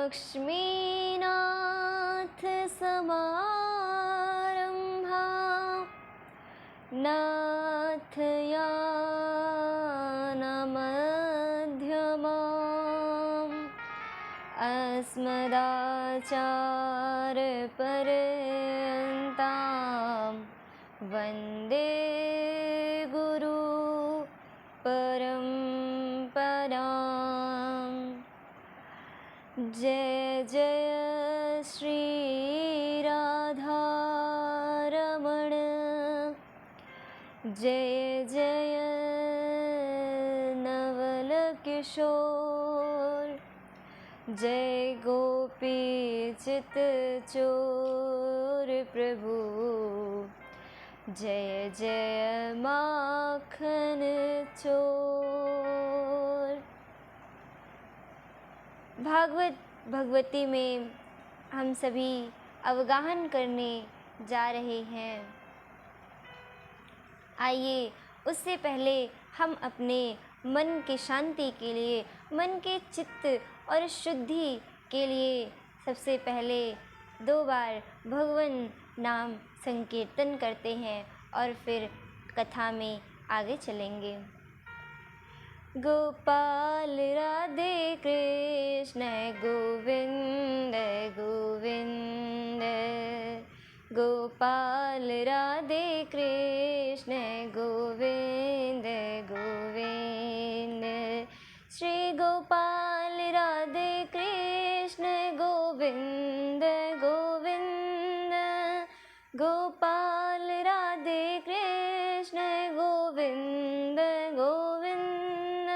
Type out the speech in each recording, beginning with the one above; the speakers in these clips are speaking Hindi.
लक्ष्मीनाथ समारंभा नाथयानमध्यमाम् अस्मदाचार्यपर्यन्तां वन्दे गुरु परम्पराम्। जय जय श्री राधारमण, जय जय नवल किशोर, जय गोपी चित चोर प्रभु, जय जय माखन चोर। भागवत भगवती में हम सभी अवगाहन करने जा रहे हैं। आइए उससे पहले हम अपने मन की शांति के लिए, मन के चित्त और शुद्धि के लिए सबसे पहले 2 बार भगवान नाम संकीर्तन करते हैं और फिर कथा में आगे चलेंगे। गोपाल राधे कृष्ण गोविंद गोविंद, गोपाल राधे कृष्ण गोविंद गोविंद, श्री गोपाल राधे कृष्ण गोविंद गोविंद, गोपाल राधे कृष्ण गोविंद गोविंद,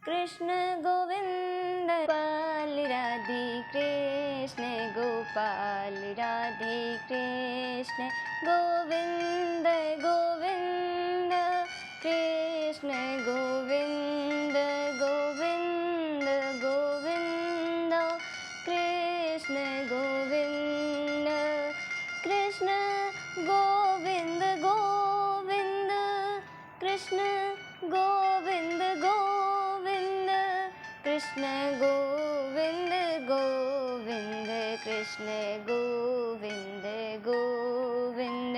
कृष्ण गोविंद गोपाल राधे कृष्ण, गोपाल राधे कृष्ण गोविंद गोविंद, कृष्ण गोविंद गोविंद गोविंद, कृष्ण गोविंद, कृष्ण गोविंद गोविंद, कृष्ण गोविंद गोविंद, कृष्ण गोविंद गोविंद, कृष्ण गोविंद गोविंद,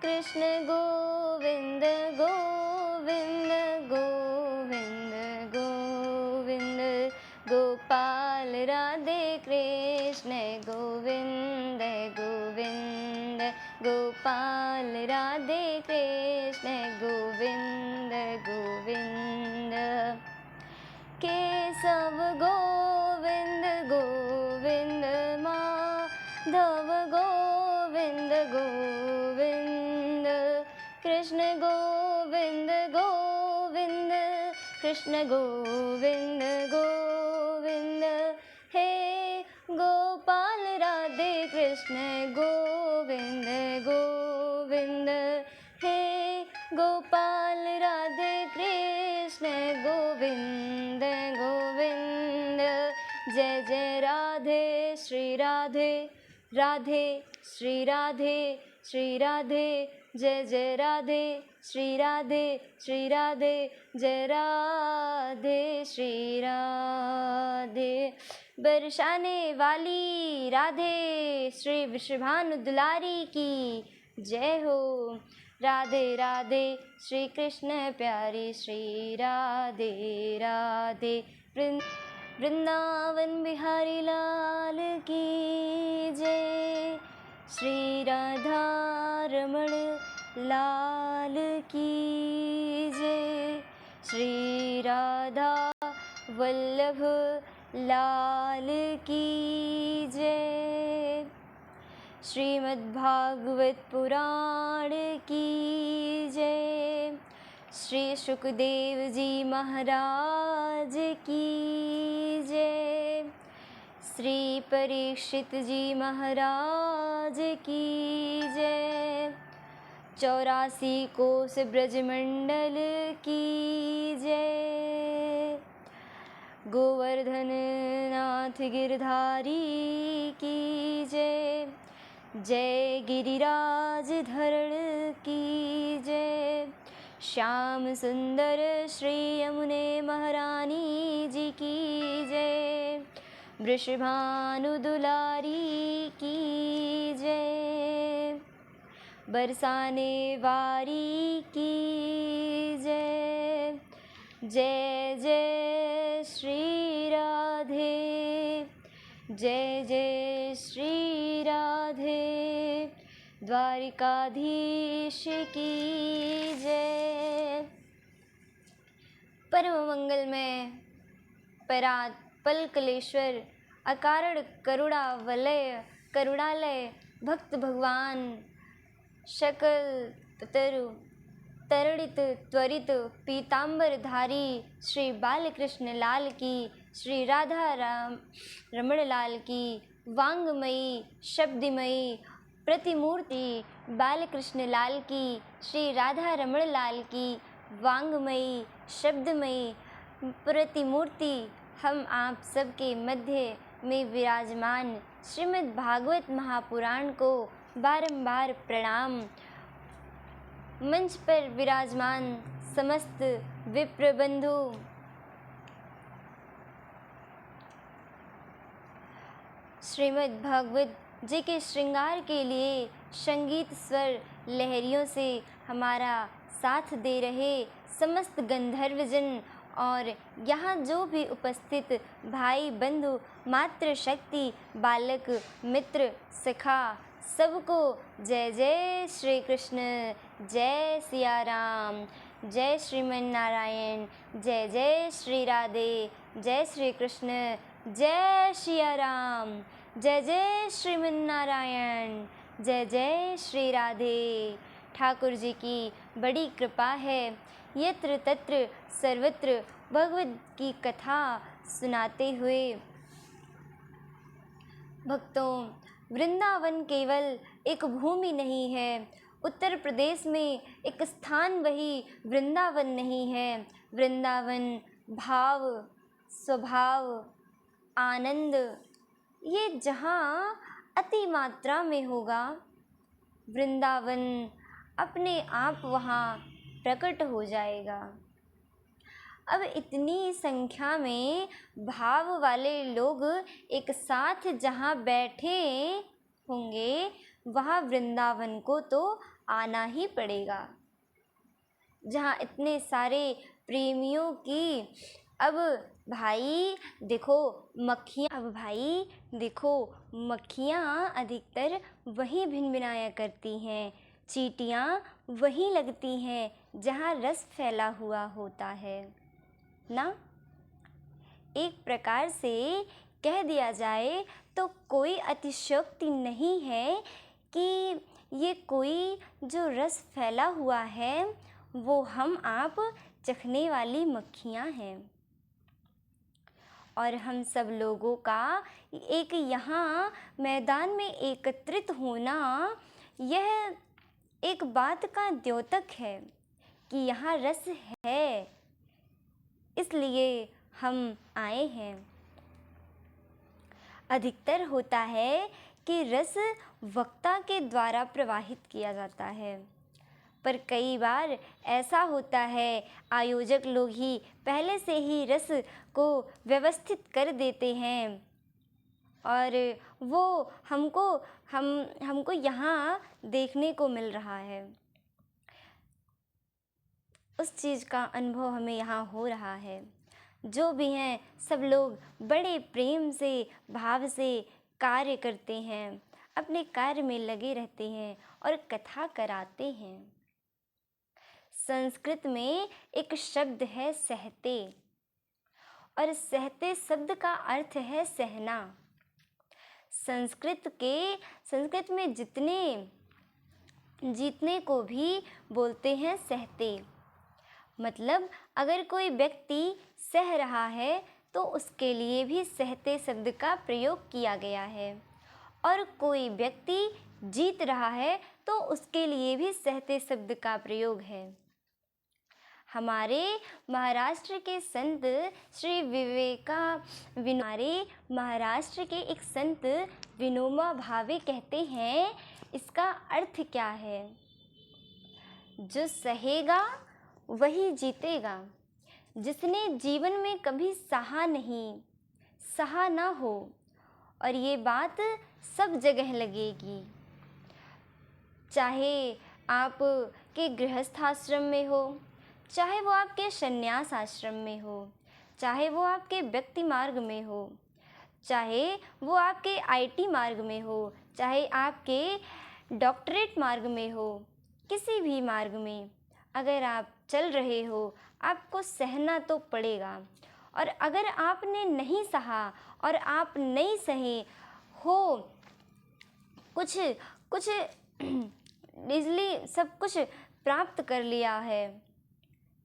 कृष्ण गोविंद गोविंद गोविंद गोविंद, गोपाल राधे कृष्ण गोविंद गोविंद, गोपाल राधे कृष्ण गोविंद गोविंद, केशव गोविंद गोविंद, माधव गोविंद गोविंद, कृष्ण गोविंद गोविंद, कृष्ण गोविंद गोविंद, हे गोपाल राधे कृष्ण गोविंद गोविंद, हे गोपाल राधे कृष्ण गोविंद गोविंद, जय जय राधे श्री राधे, राधे श्री राधे, श्री राधे जय जय राधे, श्री राधे श्री राधे, जय राधे श्री राधे। बरसाने वाली राधे श्री वृषभानु दुलारी की जय हो। राधे राधे श्री कृष्ण प्यारी श्री राधे राधे, वृंदावन बिहारी लाल की जय, श्री राधा रमण लाल की जय, श्री राधा वल्लभ लाल की जय, श्रीमद्भागवत पुराण की जय, श्री सुखदेव जी महाराज की जय, श्री परीक्षित जी महाराज की जय, 84 कोस ब्रजमंडल की जय, गोवर्धन नाथ गिरधारी की जय, जय गिरिराज धरण की जय, श्याम सुंदर श्री यमुने महारानी जी की जय, वृषभानु दुलारी की जय, बरसाने वारी की जय। जय जय श्री राधे, जय जय श्री राधे, द्वारिकाधीश की जय। परम मंगलमय परात पलकलेश्वर अकारण करुणावलय करुणालय भक्त भगवान शकल तरु तरणित त्वरित पीताम्बरधारी श्री बालकृष्ण लाल की, श्री राधा रमण लाल की वांगमयी शब्दमयी प्रतिमूर्ति बालकृष्ण लाल की, श्री राधा रमण लाल की वांगमयी शब्दमयी प्रतिमूर्ति हम आप सबके मध्य में विराजमान श्रीमद् भागवत महापुराण को बारंबार प्रणाम। मंच पर विराजमान समस्त विप्र बंधु, श्रीमद् भागवत जी के श्रृंगार के लिए संगीत स्वर लहरियों से हमारा साथ दे रहे समस्त गंधर्वजन और यहाँ जो भी उपस्थित भाई बंधु मातृशक्ति बालक मित्र सखा सबको जय जय श्री कृष्ण, जय सिया राम, जय श्रीमन नारायण, जय जय श्री राधे, जय श्री कृष्ण, जय सिया राम, जय जय श्रीमन नारायण, जय जय श्री राधे। ठाकुर जी की बड़ी कृपा है, यत्र तत्र सर्वत्र भगवत की कथा सुनाते हुए भक्तों, वृंदावन केवल एक भूमि नहीं है, उत्तर प्रदेश में एक स्थान वही वृंदावन नहीं है। वृंदावन भाव स्वभाव आनंद ये जहाँ अति मात्रा में होगा, वृंदावन अपने आप वहाँ प्रकट हो जाएगा। अब इतनी संख्या में भाव वाले लोग एक साथ जहाँ बैठे होंगे, वहाँ वृंदावन को तो आना ही पड़ेगा। जहाँ इतने सारे प्रेमियों की अब भाई देखो मक्खियाँ अधिकतर वहीं भिनभिनाया करती हैं, चींटियाँ वहीं लगती हैं जहाँ रस फैला हुआ होता है ना। एक प्रकार से कह दिया जाए तो कोई अतिशयोक्ति नहीं है कि ये कोई जो रस फैला हुआ है वो हम आप चखने वाली मक्खियाँ हैं। और हम सब लोगों का एक यहाँ मैदान में एकत्रित होना यह एक बात का द्योतक है कि यहाँ रस है, इसलिए हम आए हैं। अधिकतर होता है कि रस वक्ता के द्वारा प्रवाहित किया जाता है, पर कई बार ऐसा होता है आयोजक लोग ही पहले से ही रस को व्यवस्थित कर देते हैं और वो हमको यहाँ देखने को मिल रहा है। उस चीज़ का अनुभव हमें यहाँ हो रहा है। जो भी हैं सब लोग बड़े प्रेम से भाव से कार्य करते हैं, अपने कार्य में लगे रहते हैं और कथा कराते हैं। संस्कृत में एक शब्द है सहते, और सहते शब्द का अर्थ है सहना। संस्कृत में जीतने को भी बोलते हैं सहते। मतलब अगर कोई व्यक्ति सह रहा है तो उसके लिए भी सहते शब्द का प्रयोग किया गया है, और कोई व्यक्ति जीत रहा है तो उसके लिए भी सहते शब्द का प्रयोग है। हमारे महाराष्ट्र के संत श्री महाराष्ट्र के एक संत विनोबा भावे कहते हैं, इसका अर्थ क्या है? जो सहेगा वही जीतेगा। जिसने जीवन में कभी सहा नहीं, सहा ना हो, और ये बात सब जगह लगेगी। चाहे आप के गृहस्थ आश्रम में हो, चाहे वो आपके संन्यास आश्रम में हो, चाहे वो आपके व्यक्ति मार्ग में हो, चाहे वो आपके आईटी मार्ग में हो, चाहे आपके डॉक्टरेट मार्ग में हो, किसी भी मार्ग में अगर आप चल रहे हो, आपको सहना तो पड़ेगा। और अगर आपने नहीं सहा और आप नहीं सहे हो, कुछ कुछ इजली सब कुछ प्राप्त कर लिया है,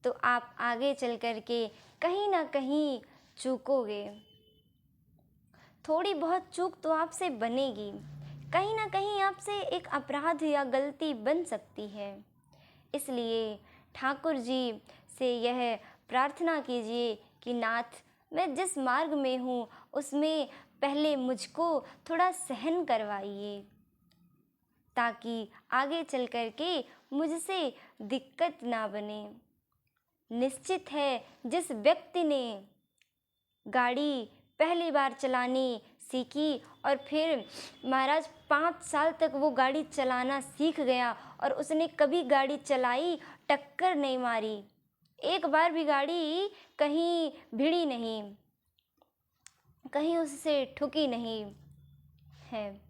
तो आप आगे चल कर के कहीं ना कहीं चूकोगे। थोड़ी बहुत चूक तो आपसे बनेगी, कहीं ना कहीं आपसे एक अपराध या गलती बन सकती है। इसलिए ठाकुर जी से यह प्रार्थना कीजिए कि नाथ, मैं जिस मार्ग में हूँ उसमें पहले मुझको थोड़ा सहन करवाइए, ताकि आगे चल कर के मुझसे दिक्कत ना बने। निश्चित है जिस व्यक्ति ने गाड़ी पहली बार चलानी सीखी और फिर महाराज 5 साल तक वो गाड़ी चलाना सीख गया और उसने कभी गाड़ी चलाई, टक्कर नहीं मारी, एक बार भी गाड़ी कहीं भिड़ी नहीं, कहीं उससे ठुकी नहीं है,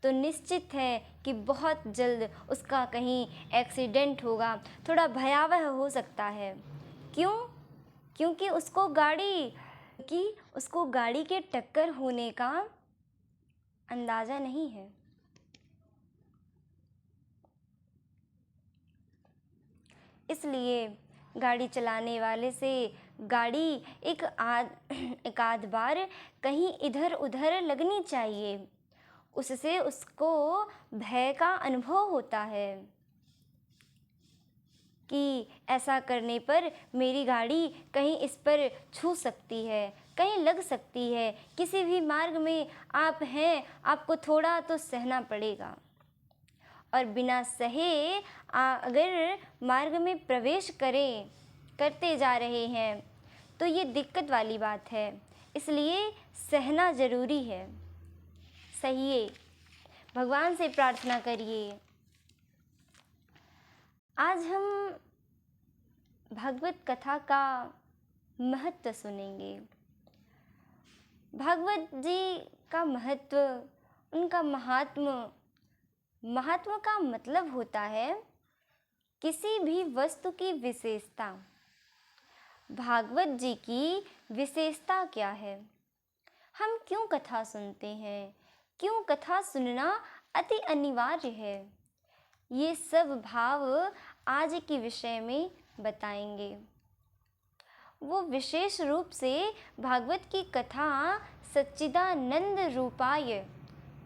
तो निश्चित है कि बहुत जल्द उसका कहीं एक्सीडेंट होगा, थोड़ा भयावह हो सकता है। क्यों? क्योंकि उसको गाड़ी के टक्कर होने का अंदाज़ा नहीं है। इसलिए गाड़ी चलाने वाले से गाड़ी एक आध बार कहीं इधर उधर लगनी चाहिए, उससे उसको भय का अनुभव होता है कि ऐसा करने पर मेरी गाड़ी कहीं इस पर छू सकती है, कहीं लग सकती है। किसी भी मार्ग में आप हैं, आपको थोड़ा तो सहना पड़ेगा, और बिना सहे अगर मार्ग में प्रवेश करते जा रहे हैं तो ये दिक्कत वाली बात है। इसलिए सहना ज़रूरी है। सहिए, भगवान से प्रार्थना करिए। आज हम भागवत कथा का महत्व सुनेंगे। भागवत जी का महत्व, उनका महात्मा का मतलब होता है किसी भी वस्तु की विशेषता। भागवत जी की विशेषता क्या है? हम क्यों कथा सुनते हैं? क्यों कथा सुनना अति अनिवार्य है? ये सब भाव आज के विषय में बताएंगे। वो विशेष रूप से भागवत की कथा सच्चिदानंद रूपाय,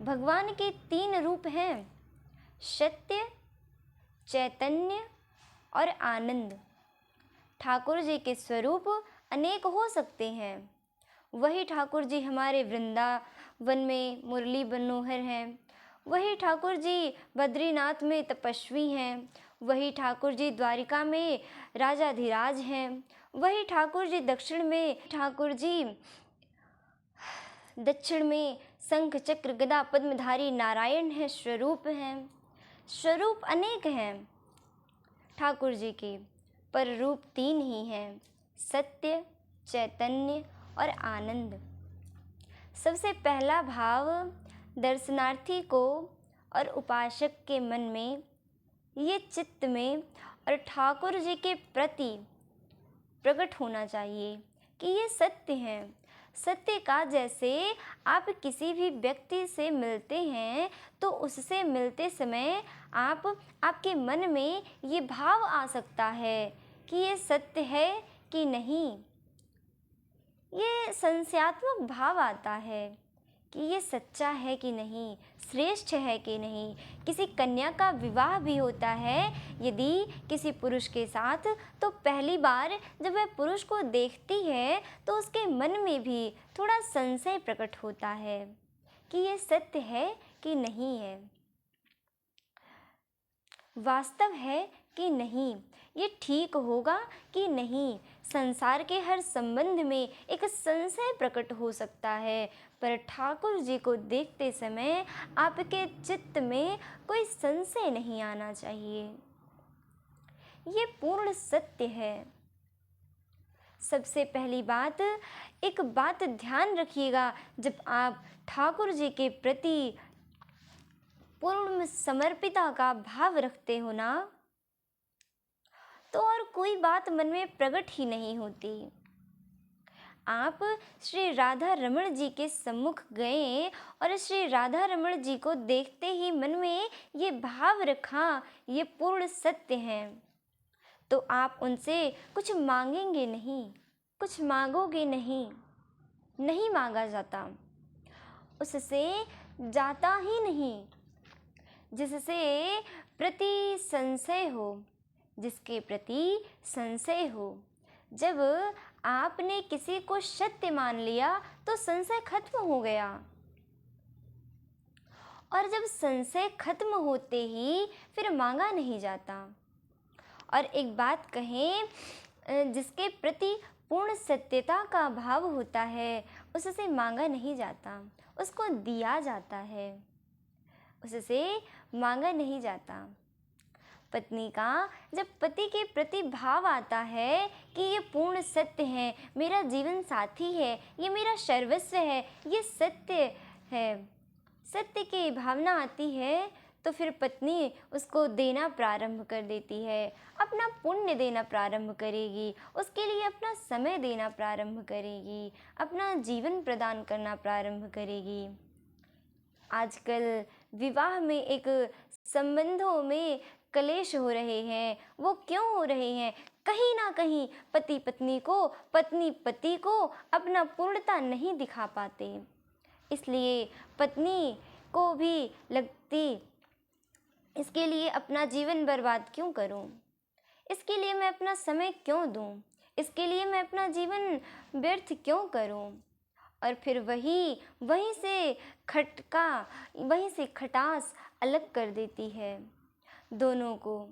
भगवान के 3 रूप हैं, सत्य, चैतन्य और आनंद। ठाकुर जी के स्वरूप अनेक हो सकते हैं। वही ठाकुर जी हमारे वृंदावन में मुरली मनोहर हैं, वही ठाकुर जी बद्रीनाथ में तपस्वी हैं, वही ठाकुर जी द्वारिका में राजाधिराज हैं, वही ठाकुर जी दक्षिण में शंख चक्र गदा पद्मधारी नारायण हैं, स्वरूप हैं। स्वरूप अनेक हैं ठाकुर जी के, पर रूप 3 ही हैं, सत्य, चैतन्य और आनंद। सबसे पहला भाव दर्शनार्थी को और उपासक के मन में, ये चित्त में और ठाकुर जी के प्रति प्रकट होना चाहिए कि ये सत्य हैं। सत्य का जैसे आप किसी भी व्यक्ति से मिलते हैं तो उससे मिलते समय आपके मन में ये भाव आ सकता है कि ये सत्य है कि नहीं। ये संशयात्मक भाव आता है कि ये सच्चा है कि नहीं, श्रेष्ठ है कि नहीं। किसी कन्या का विवाह भी होता है यदि किसी पुरुष के साथ, तो पहली बार जब वह पुरुष को देखती है तो उसके मन में भी थोड़ा संशय प्रकट होता है कि ये सत्य है कि नहीं है, वास्तव है कि नहीं, ये ठीक होगा कि नहीं, संसार के हर संबंध में एक संशय प्रकट हो सकता है, पर ठाकुर जी को देखते समय आपके चित्त में कोई संशय नहीं आना चाहिए। ये पूर्ण सत्य है। सबसे पहली बात, एक बात ध्यान रखिएगा, जब आप ठाकुर जी के प्रति पूर्ण समर्पिता का भाव रखते हो ना, तो और कोई बात मन में प्रकट ही नहीं होती। आप श्री राधा रमण जी के सम्मुख गए और श्री राधा रमण जी को देखते ही मन में ये भाव रखा, ये पूर्ण सत्य है, तो आप उनसे कुछ मांगेंगे नहीं, कुछ मांगोगे नहीं, नहीं मांगा जाता, उससे जाता ही नहीं। जिससे प्रति संशय हो, जिसके प्रति संशय हो, जब आपने किसी को सत्य मान लिया तो संशय खत्म हो गया। और जब संशय खत्म होते ही फिर मांगा नहीं जाता। और एक बात कहें, जिसके प्रति पूर्ण सत्यता का भाव होता है उससे मांगा नहीं जाता, उसको दिया जाता है, उससे मांगा नहीं जाता। पत्नी का जब पति के प्रति भाव आता है कि ये पूर्ण सत्य है, मेरा जीवन साथी है, ये मेरा सर्वस्व है, ये सत्य है, सत्य की भावना आती है, तो फिर पत्नी उसको देना प्रारंभ कर देती है, अपना पुण्य देना प्रारंभ करेगी, उसके लिए अपना समय देना प्रारंभ करेगी, अपना जीवन प्रदान करना प्रारंभ करेगी। आजकल विवाह में एक संबंधों में कलेश हो रहे हैं। वो क्यों हो रहे हैं? कहीं ना कहीं पति पत्नी को, पत्नी पति को अपना पूर्णता नहीं दिखा पाते। इसलिए पत्नी को भी लगती, इसके लिए अपना जीवन बर्बाद क्यों करूं, इसके लिए मैं अपना समय क्यों दूं, इसके लिए मैं अपना जीवन व्यर्थ क्यों करूं। और फिर वहीं से खटका, वहीं से खटास अलग कर देती है। दोनों को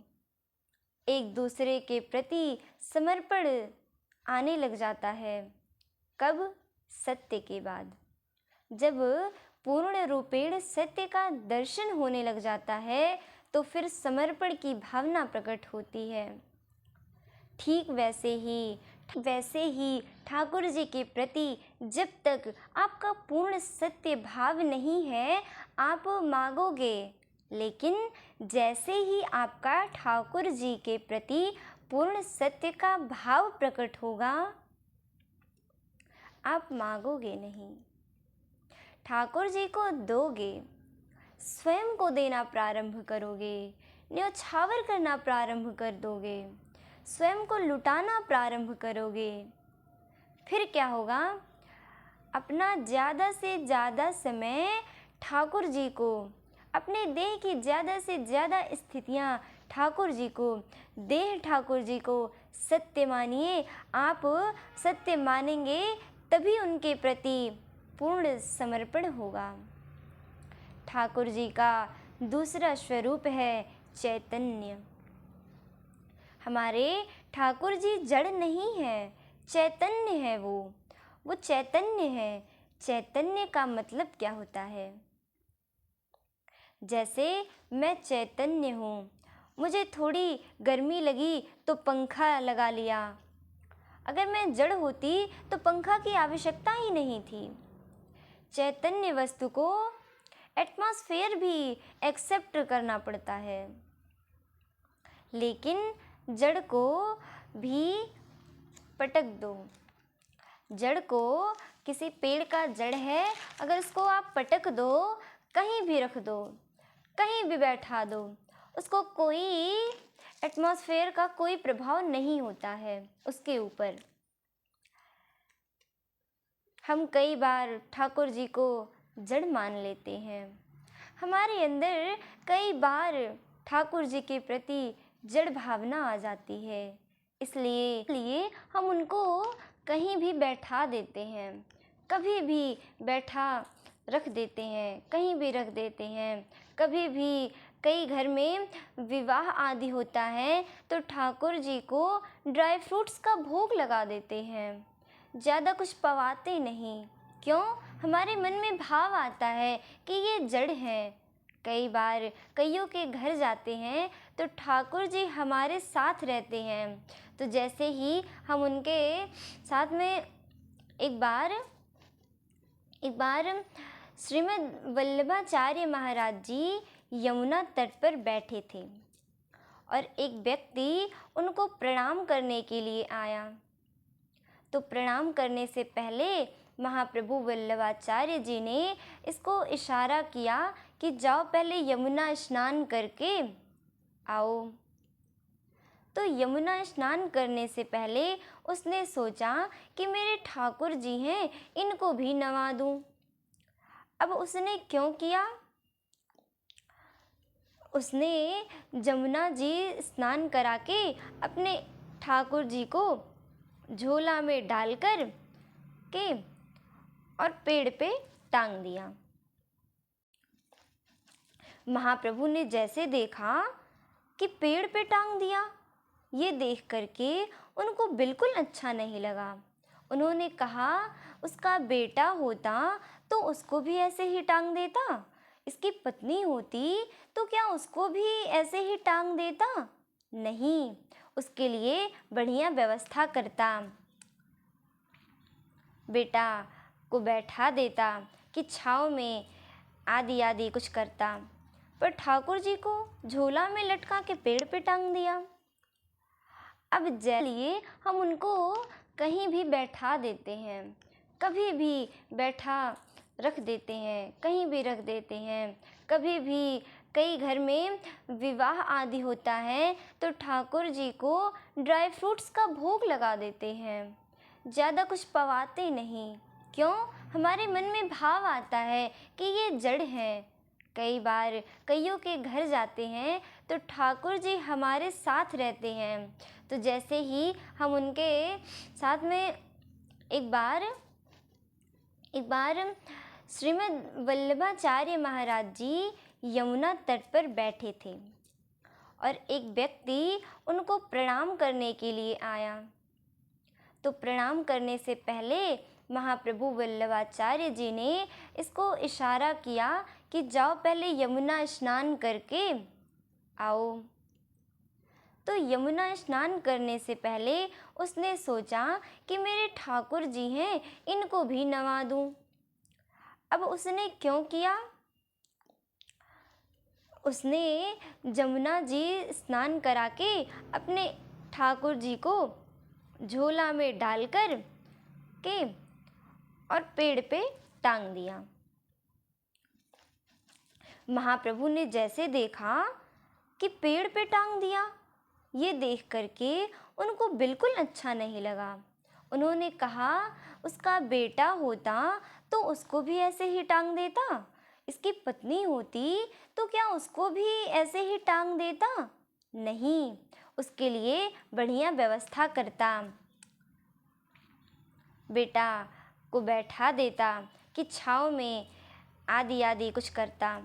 एक दूसरे के प्रति समर्पण आने लग जाता है। कब? सत्य के बाद। जब पूर्ण रूपेण सत्य का दर्शन होने लग जाता है तो फिर समर्पण की भावना प्रकट होती है। ठीक वैसे ही ठाकुर जी के प्रति जब तक आपका पूर्ण सत्य भाव नहीं है, आप मांगोगे, लेकिन जैसे ही आपका ठाकुर जी के प्रति पूर्ण सत्य का भाव प्रकट होगा, आप मांगोगे नहीं, ठाकुर जी को दोगे, स्वयं को देना प्रारंभ करोगे, न्यौछावर करना प्रारंभ कर दोगे, स्वयं को लुटाना प्रारंभ करोगे। फिर क्या होगा? अपना ज़्यादा से ज़्यादा समय ठाकुर जी को, अपने देह की ज़्यादा से ज़्यादा स्थितियाँ ठाकुर जी को, देह ठाकुर जी को सत्य मानिए। आप सत्य मानेंगे तभी उनके प्रति पूर्ण समर्पण होगा। ठाकुर जी का दूसरा स्वरूप है चैतन्य। हमारे ठाकुर जी जड़ नहीं है, चैतन्य है। वो चैतन्य है। चैतन्य का मतलब क्या होता है? जैसे मैं चैतन्य हूँ, मुझे थोड़ी गर्मी लगी तो पंखा लगा लिया। अगर मैं जड़ होती तो पंखा की आवश्यकता ही नहीं थी। चैतन्य वस्तु को एटमॉस्फेयर भी एक्सेप्ट करना पड़ता है, लेकिन जड़ को भी पटक दो। जड़ को, किसी पेड़ का जड़ है, अगर उसको आप पटक दो, कहीं भी रख दो, कहीं भी बैठा दो, उसको कोई एटमॉस्फेयर का कोई प्रभाव नहीं होता है उसके ऊपर। हम कई बार ठाकुर जी को जड़ मान लेते हैं। हमारे अंदर कई बार ठाकुर जी के प्रति जड़ भावना आ जाती है, इसलिए हम उनको कहीं भी बैठा देते हैं, कभी भी बैठा रख देते हैं, कहीं भी रख देते हैं, कभी भी कई घर में विवाह आदि होता है तो ठाकुर जी को ड्राई फ्रूट्स का भोग लगा देते हैं। ज़्यादा कुछ पवाते नहीं। क्यों? हमारे मन में भाव आता है कि ये जड़ हैं। कई बार कईयों के घर जाते हैं तो ठाकुर जी हमारे साथ रहते हैं। तो जैसे ही हम उनके साथ में एक बार श्रीमद् वल्लभाचार्य महाराज जी यमुना तट पर बैठे थे और एक व्यक्ति उनको प्रणाम करने के लिए आया। तो प्रणाम करने से पहले महाप्रभु वल्लभाचार्य जी ने इसको इशारा किया कि जाओ पहले यमुना स्नान करके आओ। तो यमुना स्नान करने से पहले उसने सोचा कि मेरे ठाकुर जी हैं, इनको भी नवा दूं। अब उसने क्यों किया? उसने यमुना जी स्नान करा के अपने ठाकुर जी को झोला में डालकर के और पेड़ पे टांग दिया। महाप्रभु ने जैसे देखा कि पेड़ पे टांग दिया, ये देख करके उनको बिल्कुल अच्छा नहीं लगा। उन्होंने कहा उसका बेटा होता तो उसको भी ऐसे ही टांग देता, इसकी पत्नी होती तो क्या उसको भी ऐसे ही टांग देता? नहीं, उसके लिए बढ़िया व्यवस्था करता, बेटा को बैठा देता कि छाँव में आदि आदि कुछ करता, पर ठाकुर जी को झोला में लटका के पेड़ पे टांग दिया। अब चलिए हम उनको कहीं भी बैठा देते हैं, कभी भी बैठा रख देते हैं, कहीं भी रख देते हैं। कभी भी कई घर में विवाह आदि होता है तो ठाकुर जी को ड्राई फ्रूट्स का भोग लगा देते हैं। ज़्यादा कुछ पवाते नहीं। क्यों? हमारे मन में भाव आता है कि ये जड़ हैं। कई बार कईयों के घर जाते हैं तो ठाकुर जी हमारे साथ रहते हैं। तो जैसे ही हम उनके साथ में एक बार श्रीमद् वल्लभाचार्य महाराज जी यमुना तट पर बैठे थे और एक व्यक्ति उनको प्रणाम करने के लिए आया। तो प्रणाम करने से पहले महाप्रभु वल्लभाचार्य जी ने इसको इशारा किया कि जाओ पहले यमुना स्नान करके आओ। तो यमुना स्नान करने से पहले उसने सोचा कि मेरे ठाकुर जी हैं, इनको भी नवा दूं। अब उसने क्यों किया? उसने यमुना जी स्नान करा के अपने ठाकुर जी को झोला में डालकर के और पेड़ पे टांग दिया। महाप्रभु ने जैसे देखा कि पेड़ पे टांग दिया, ये देख करके उनको बिल्कुल अच्छा नहीं लगा। उन्होंने कहा उसका बेटा होता तो उसको भी ऐसे ही टांग देता, इसकी पत्नी होती तो क्या उसको भी ऐसे ही टांग देता? नहीं, उसके लिए बढ़िया व्यवस्था करता, बेटा को बैठा देता कि छाँव में आदि आदि कुछ करता,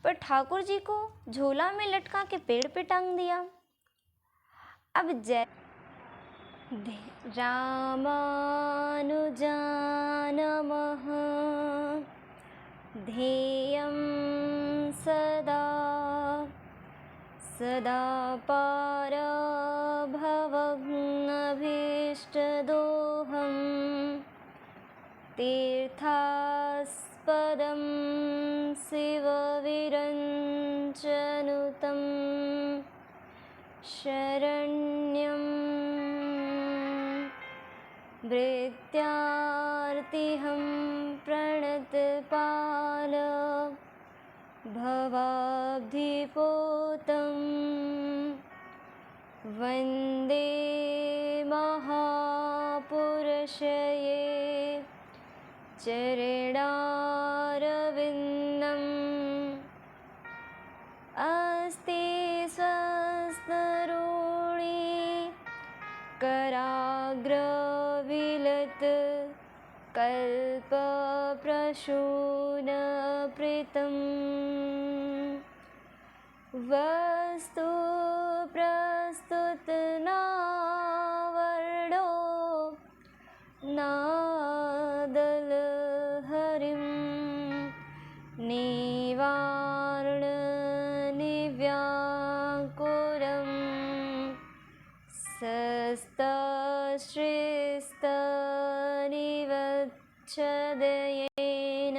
पर ठाकुर जी को झोला में लटका के पेड़ पे टांग दिया। अब जय रामानुजान नमः ध्येयं सदा सदा पारभवभीष्टदोहं तीर्थास्पदं शिवविरञ्चनुतं शरण्यं भृत्यार्तिहं प्रणतपाल भवाब्धिपोतं वन्दे महापुरुषये चरणारविन्दम् अस्ति स्वस्तरूणि कराग्रविलत कल्पप्रसूनप्रीतं वस्तु प्रस्तुतनावर्णो नादलहरिं निवारणनिव्याकुलं सस्तश्रीस्तनिवच्छदयेन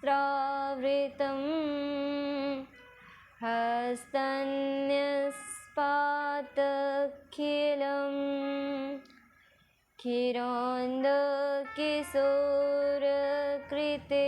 विवचत्सतगोपीसहस्रावृतं हस्तन्यस्पातखिलं खिरोन्दकिशोरकृते